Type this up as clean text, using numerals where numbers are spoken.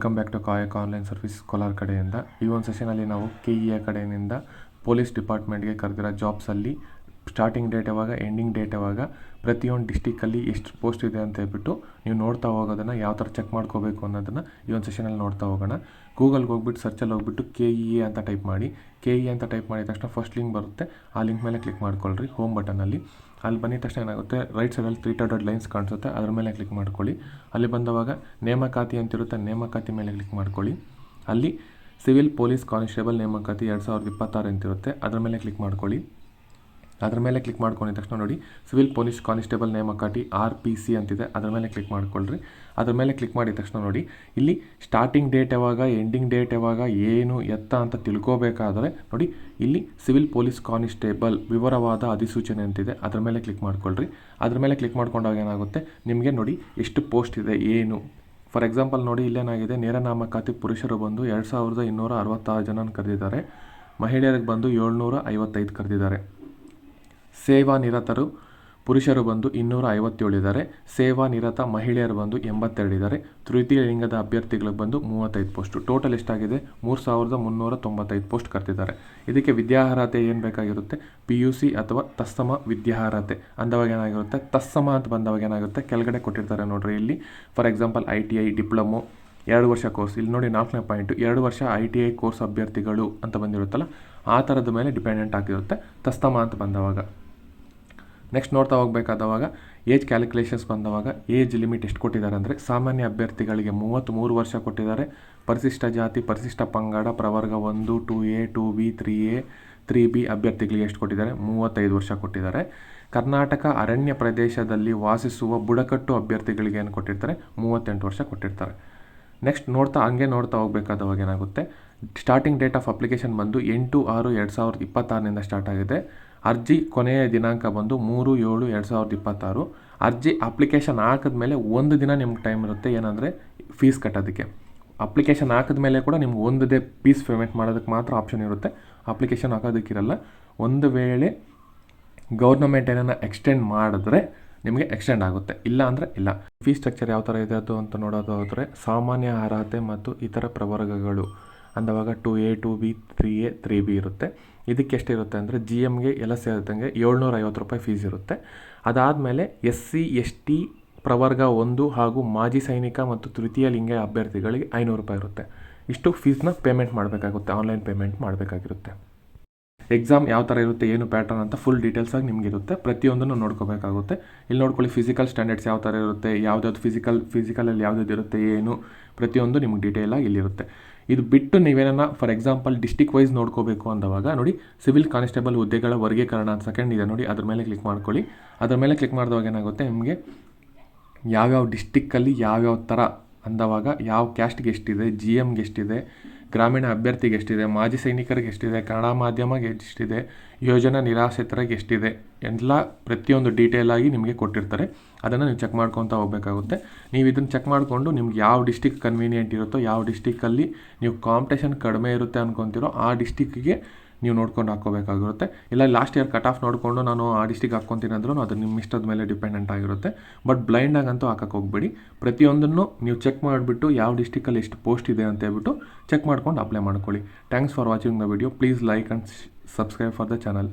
Welcome back to ಕಾಯಕ online service Kolar ಕಡೆಯಿಂದ ಈ ಒಂದು ಸೆಷನಲ್ಲಿ ನಾವು KEA ಕಡೆಯಿಂದ ಪೊಲೀಸ್ ಡಿಪಾರ್ಟ್ಮೆಂಟ್ಗೆ ಕರೆದಿರೋ ಜಾಬ್ಸಲ್ಲಿ ಸ್ಟಾರ್ಟಿಂಗ್ ಡೇಟ್ ಯಾವಾಗ ಎಂಡಿಂಗ್ ಡೇಟ್ ಯಾವಾಗ ಪ್ರತಿಯೊಂದು ಡಿಸ್ಟಿಕ್ಕಲ್ಲಿ ಎಷ್ಟು ಪೋಸ್ಟ್ ಇದೆ ಅಂತ ಹೇಳ್ಬಿಟ್ಟು ನೀವು ನೋಡ್ತಾ ಹೋಗೋದನ್ನು ಯಾವ ಥರ ಚೆಕ್ ಮಾಡ್ಕೋಬೇಕು ಅನ್ನೋದನ್ನು ಈ ಒಂದು ಸೆಷನಲ್ಲಿ ನೋಡ್ತಾ ಹೋಗೋಣ. ಗೂಗಲ್ಗೆ ಹೋಗ್ಬಿಟ್ಟು ಸರ್ಚಲ್ಲಿ ಹೋಗ್ಬಿಟ್ಟು KEA ಅಂತ ಟೈಪ್ ಮಾಡಿ. KEA ಅಂತ ಟೈಪ್ ಮಾಡಿದ ತಕ್ಷಣ ಫಸ್ಟ್ ಲಿಂಕ್ ಬರುತ್ತೆ. ಆ ಲಿಂಕ್ ಮೇಲೆ ಕ್ಲಿಕ್ ಮಾಡ್ಕೊಳ್ರಿ ಹೋಮ್ ಬಟನಲ್ಲಿ. ಅಲ್ಲಿ ಬಂದಿದ ತಕ್ಷಣ ಏನಾಗುತ್ತೆ, ರೈಟ್ ಸೈಡಲ್ಲಿ 3 ಡಾಟೆಡ್ ಲೈನ್ಸ್ ಕಾಣಿಸುತ್ತೆ, ಅದ್ರ ಮೇಲೆ ಕ್ಲಿಕ್ ಮಾಡ್ಕೊಳ್ಳಿ. ಅಲ್ಲಿ ಬಂದವಾಗ ನೇಮಕಾತಿ ಅಂತಿರುತ್ತೆ, ನೇಮಕಾತಿ ಮೇಲೆ ಕ್ಲಿಕ್ ಮಾಡ್ಕೊಳ್ಳಿ. ಅಲ್ಲಿ ಸಿವಿಲ್ ಪೊಲೀಸ್ ಕಾನ್ಸ್ಟೇಬಲ್ ನೇಮಕಾತಿ 2026 ಅಂತಿರುತ್ತೆ, ಅದ್ರ ಮೇಲೆ ಕ್ಲಿಕ್ ಮಾಡ್ಕೊಳ್ಳಿ. ಅದ್ರ ಮೇಲೆ ಕ್ಲಿಕ್ ಮಾಡ್ಕೊಂಡಿದ ತಕ್ಷಣ ನೋಡಿ ಸಿವಿಲ್ ಪೊಲೀಸ್ ಕಾನ್ಸ್ಟೇಬಲ್ ನೇಮಕಾತಿ RPC ಅಂತಿದೆ, ಅದ್ರ ಮೇಲೆ ಕ್ಲಿಕ್ ಮಾಡ್ಕೊಳ್ರಿ. ಅದ್ರ ಮೇಲೆ ಕ್ಲಿಕ್ ಮಾಡಿದ ತಕ್ಷಣ ನೋಡಿ ಇಲ್ಲಿ ಸ್ಟಾರ್ಟಿಂಗ್ ಡೇಟ್ ಯಾವಾಗ ಎಂಡಿಂಗ್ ಡೇಟ್ ಯಾವಾಗ ಏನು ಎತ್ತ ಅಂತ ತಿಳ್ಕೋಬೇಕಾದ್ರೆ ನೋಡಿ ಇಲ್ಲಿ ಸಿವಿಲ್ ಪೊಲೀಸ್ ಕಾನ್ಸ್ಟೇಬಲ್ ವಿವರವಾದ ಅಧಿಸೂಚನೆ ಅಂತಿದೆ, ಅದ್ರ ಮೇಲೆ ಕ್ಲಿಕ್ ಮಾಡ್ಕೊಳ್ರಿ. ಅದ್ರ ಮೇಲೆ ಕ್ಲಿಕ್ ಮಾಡ್ಕೊಂಡಾಗ ಏನಾಗುತ್ತೆ, ನಿಮಗೆ ನೋಡಿ ಎಷ್ಟು ಪೋಸ್ಟ್ ಇದೆ ಏನು. ಫಾರ್ ಎಕ್ಸಾಂಪಲ್ ನೋಡಿ ಇಲ್ಲೇನಾಗಿದೆ, ನೇರ ನೇಮಕಾತಿ ಪುರುಷರು ಬಂದು 2266 ಜನನ ಕರೆದಿದ್ದಾರೆ, ಮಹಿಳೆಯರಿಗೆ ಬಂದು 755 ಕರೆದಿದ್ದಾರೆ. ಸೇವಾ ನಿರತರು ಪುರುಷರು ಬಂದು 257 ಇದ್ದಾರೆ, ಸೇವಾ ನಿರತ ಮಹಿಳೆಯರು ಬಂದು 82 ಇದ್ದಾರೆ. ತೃತೀಯ ಲಿಂಗದ ಅಭ್ಯರ್ಥಿಗಳಿಗೆ ಬಂದು 35 ಪೋಸ್ಟು. ಟೋಟಲ್ ಎಷ್ಟಾಗಿದೆ, 3395 ಪೋಸ್ಟ್ ಕರೆದಿದ್ದಾರೆ. ಇದಕ್ಕೆ ವಿದ್ಯಾರ್ಹತೆ ಏನು ಬೇಕಾಗಿರುತ್ತೆ, PUC ಅಥವಾ ತತ್ಸಮ ವಿದ್ಯಾರ್ಹತೆ ಅಂದವಾಗ ಏನಾಗಿರುತ್ತೆ, ತತ್ಸಮ ಅಂತ ಬಂದವಾಗ ಏನಾಗುತ್ತೆ ಕೆಳಗಡೆ ಕೊಟ್ಟಿರ್ತಾರೆ ನೋಡ್ರಿ. ಇಲ್ಲಿ ಫಾರ್ ಎಕ್ಸಾಂಪಲ್ ITI ಡಿಪ್ಲೊಮೊ 2 ವರ್ಷ ಕೋರ್ಸ್, ಇಲ್ಲಿ ನೋಡಿ 4ನೇ ಪಾಯಿಂಟು 2 ವರ್ಷ ITI ಕೋರ್ಸ್ ಅಭ್ಯರ್ಥಿಗಳು ಅಂತ ಬಂದಿರುತ್ತಲ್ಲ, ಆ ಥರದ ಮೇಲೆ ಡಿಪೆಂಡೆಂಟ್ ಆಗಿರುತ್ತೆ ತತ್ಸಮ ಅಂತ ಬಂದವಾಗ. ನೆಕ್ಸ್ಟ್ ನೋಡ್ತಾ ಹೋಗಬೇಕಾದವಾಗ ಏಜ್ ಕ್ಯಾಲ್ಕುಲೇಷನ್ಸ್ ಬಂದವಾಗ ಏಜ್ ಲಿಮಿಟ್ ಎಷ್ಟು ಕೊಟ್ಟಿದ್ದಾರೆ ಅಂದರೆ, ಸಾಮಾನ್ಯ ಅಭ್ಯರ್ಥಿಗಳಿಗೆ 33 ವರ್ಷ ಕೊಟ್ಟಿದ್ದಾರೆ. ಪರಿಶಿಷ್ಟ ಜಾತಿ ಪರಿಶಿಷ್ಟ ಪಂಗಡ ಪ್ರವರ್ಗ 1, 2A, 2B, 3A, 3B ಅಭ್ಯರ್ಥಿಗಳಿಗೆ ಎಷ್ಟು ಕೊಟ್ಟಿದ್ದಾರೆ, 35 ವರ್ಷ ಕೊಟ್ಟಿದ್ದಾರೆ. ಕರ್ನಾಟಕ ಅರಣ್ಯ ಪ್ರದೇಶದಲ್ಲಿ ವಾಸಿಸುವ ಬುಡಕಟ್ಟು ಅಭ್ಯರ್ಥಿಗಳಿಗೆ ಏನು ಕೊಟ್ಟಿರ್ತಾರೆ, 38 ವರ್ಷ ಕೊಟ್ಟಿರ್ತಾರೆ. ನೆಕ್ಸ್ಟ್ ನೋಡ್ತಾ ಹೋಗಬೇಕಾದವಾಗ ಏನಾಗುತ್ತೆ, ಸ್ಟಾರ್ಟಿಂಗ್ ಡೇಟ್ ಆಫ್ ಅಪ್ಲಿಕೇಶನ್ ಬಂದು 8/6/2026 ಸ್ಟಾರ್ಟ್ ಆಗಿದೆ. ಅರ್ಜಿ ಕೊನೆಯ ದಿನಾಂಕ ಬಂದು 3/7/2026. ಅರ್ಜಿ ಅಪ್ಲಿಕೇಶನ್ ಹಾಕಿದ್ಮೇಲೆ 1 ದಿನ ನಿಮ್ಗೆ ಟೈಮ್ ಇರುತ್ತೆ ಏನಂದರೆ ಫೀಸ್ ಕಟ್ಟೋದಕ್ಕೆ. ಅಪ್ಲಿಕೇಶನ್ ಹಾಕಿದ್ಮೇಲೆ ಕೂಡ ನಿಮ್ಗೆ ಒಂದೇ ಫೀಸ್ ಪೇಮೆಂಟ್ ಮಾಡೋದಕ್ಕೆ ಮಾತ್ರ ಆಪ್ಷನ್ ಇರುತ್ತೆ, ಅಪ್ಲಿಕೇಶನ್ ಹಾಕೋದಕ್ಕಿರಲ್ಲ. ಒಂದು ವೇಳೆ ಗೌರ್ನಮೆಂಟ್ ಏನನ್ನ ಎಕ್ಸ್ಟೆಂಡ್ ಮಾಡಿದ್ರೆ ನಿಮಗೆ ಎಕ್ಸ್ಟೆಂಡ್ ಆಗುತ್ತೆ, ಇಲ್ಲ ಅಂದರೆ ಇಲ್ಲ. ಫೀಸ್ ಸ್ಟ್ರಕ್ಚರ್ ಯಾವ ಥರ ಇದೆ ಅದು ಅಂತ ನೋಡೋದಾದರೆ, ಸಾಮಾನ್ಯ ಅರ್ಹತೆ ಮತ್ತು ಇತರ ಪ್ರವರ್ಗಗಳು ಅಂದವಾಗ 2A, 2B, 3A, 3B ಇರುತ್ತೆ. ಇದಕ್ಕೆ ಎಷ್ಟಿರುತ್ತೆ ಅಂದರೆ GMಗೆ ಎಲ್ಲ ಸೇರಿದಂಗೆ 750 ರೂಪಾಯಿ ಫೀಸ್ ಇರುತ್ತೆ. ಅದಾದಮೇಲೆ SC ST ಪ್ರವರ್ಗ 1 ಹಾಗೂ ಮಾಜಿ ಸೈನಿಕ ಮತ್ತು ತೃತೀಯ ಲಿಂಗ ಅಭ್ಯರ್ಥಿಗಳಿಗೆ 500 ರೂಪಾಯಿ ಇರುತ್ತೆ. ಇಷ್ಟು ಫೀಸ್ನ ಪೇಮೆಂಟ್ ಮಾಡಬೇಕಾಗುತ್ತೆ, ಆನ್ಲೈನ್ ಪೇಮೆಂಟ್ ಮಾಡಬೇಕಾಗಿರುತ್ತೆ. ಎಕ್ಸಾಮ್ ಯಾವ ಥರ ಇರುತ್ತೆ, ಏನು ಪ್ಯಾಟರ್ನ್ ಅಂತ ಫುಲ್ ಡೀಟೇಲ್ಸಾಗಿ ನಿಮಗಿರುತ್ತೆ, ಪ್ರತಿಯೊಂದನ್ನು ನೋಡ್ಕೋಬೇಕಾಗುತ್ತೆ. ಇಲ್ಲಿ ನೋಡ್ಕೊಳ್ಳಿ ಫಿಸಿಕಲ್ ಸ್ಟ್ಯಾಂಡರ್ಡ್ಸ್ ಯಾವ ಥರ ಇರುತ್ತೆ, ಯಾವ್ದಾವ್ದು ಫಿಸಿಕಲಲ್ಲಿ ಯಾವ್ದಾವ್ದು ಇರುತ್ತೆ ಏನು, ಪ್ರತಿಯೊಂದು ನಿಮ್ಗೆ ಡೀಟೇಲಾಗಿ ಇಲ್ಲಿರುತ್ತೆ. ಇದು ಬಿಟ್ಟು ನೀವೇನ ಫಾರ್ ಎಕ್ಸಾಂಪಲ್ ಡಿಸ್ಟಿಕ್ ವೈಸ್ ನೋಡ್ಕೋಬೇಕು ಅಂದವಾಗ ನೋಡಿ ಸಿವಿಲ್ ಕಾನ್ಸ್ಟೇಬಲ್ ಹುದ್ದೆಗಳ ವರ್ಗೀಕರಣ ಅಂತ ಸೆಕೆಂಡ್ ಇದೆ ನೋಡಿ, ಅದ್ರ ಮೇಲೆ ಕ್ಲಿಕ್ ಮಾಡ್ಕೊಳ್ಳಿ. ಅದ್ರ ಮೇಲೆ ಕ್ಲಿಕ್ ಮಾಡಿದವಾಗ ಏನಾಗುತ್ತೆ, ನಿಮಗೆ ಯಾವ್ಯಾವ ಡಿಸ್ಟಿಕ್ಕಲ್ಲಿ ಯಾವ್ಯಾವ ಥರ ಅಂದವಾಗ ಯಾವ ಕ್ಯಾಸ್ಟ್ಗೆ ಎಷ್ಟಿದೆ, GMಗೆ ಎಷ್ಟಿದೆ, ಗ್ರಾಮೀಣ ಅಭ್ಯರ್ಥಿಗೆ ಎಷ್ಟಿದೆ, ಮಾಜಿ ಸೈನಿಕರಿಗೆ ಎಷ್ಟಿದೆ, ಕನ್ನಡ ಮಾಧ್ಯಮಗೆ ಎಷ್ಟಿದೆ, ಯೋಜನಾ ನಿರಾಶ್ರಿತರಿಗೆ ಎಷ್ಟಿದೆ, ಎಲ್ಲ ಪ್ರತಿಯೊಂದು ಡೀಟೇಲಾಗಿ ನಿಮಗೆ ಕೊಟ್ಟಿರ್ತಾರೆ. ಅದನ್ನು ನೀವು ಚೆಕ್ ಮಾಡ್ಕೊತಾ ಹೋಗಬೇಕಾಗುತ್ತೆ. ನೀವು ಇದನ್ನು ಚೆಕ್ ಮಾಡಿಕೊಂಡು ನಿಮ್ಗೆ ಯಾವ ಡಿಸ್ಟಿಕ್ ಕನ್ವೀನಿಯೆಂಟ್ ಇರುತ್ತೋ, ಯಾವ ಡಿಸ್ಟಿಕ್ಕಲ್ಲಿ ನೀವು ಕಾಂಪಿಟೇಷನ್ ಕಡಿಮೆ ಇರುತ್ತೆ ಅಂದ್ಕೊತಿರೋ ಆ ಡಿಸ್ಟಿಕ್ಕಿಗೆ ನೀವು ನೋಡ್ಕೊಂಡು ಹಾಕ್ಕೋಬೇಕಾಗಿರುತ್ತೆ. ಇಲ್ಲ ಲಾಸ್ಟ್ ಇಯರ್ ಕಟ್ ಆಫ್ ನೋಡಿಕೊಂಡು ನಾನು ಆ ಡಿಸ್ಟಿಕ್ ಹಾಕ್ಕೊತೀನಿ ಅಂದ್ರೂ ಅದು ನಿಮ್ಮ ಇಷ್ಟದ ಮೇಲೆ ಡಿಪೆಂಡೆಂಟ್ ಆಗಿರುತ್ತೆ. ಬಟ್ ಬ್ಲೈಂಡಾಗಂತೂ ಹಾಕಕ್ಕೆ ಹೋಗಬೇಡಿ, ಪ್ರತಿಯೊಂದನ್ನು ನೀವು ಚೆಕ್ ಮಾಡಿಬಿಟ್ಟು ಯಾವ ಡಿಸ್ಟಿಕಲ್ಲಿ ಎಷ್ಟು ಪೋಸ್ಟ್ ಇದೆ ಅಂತ ಹೇಳ್ಬಿಟ್ಟು ಚೆಕ್ ಮಾಡ್ಕೊಂಡು ಅಪ್ಲೈ ಮಾಡ್ಕೊಳ್ಳಿ. Thanks for watching the video. Please like and subscribe for the channel.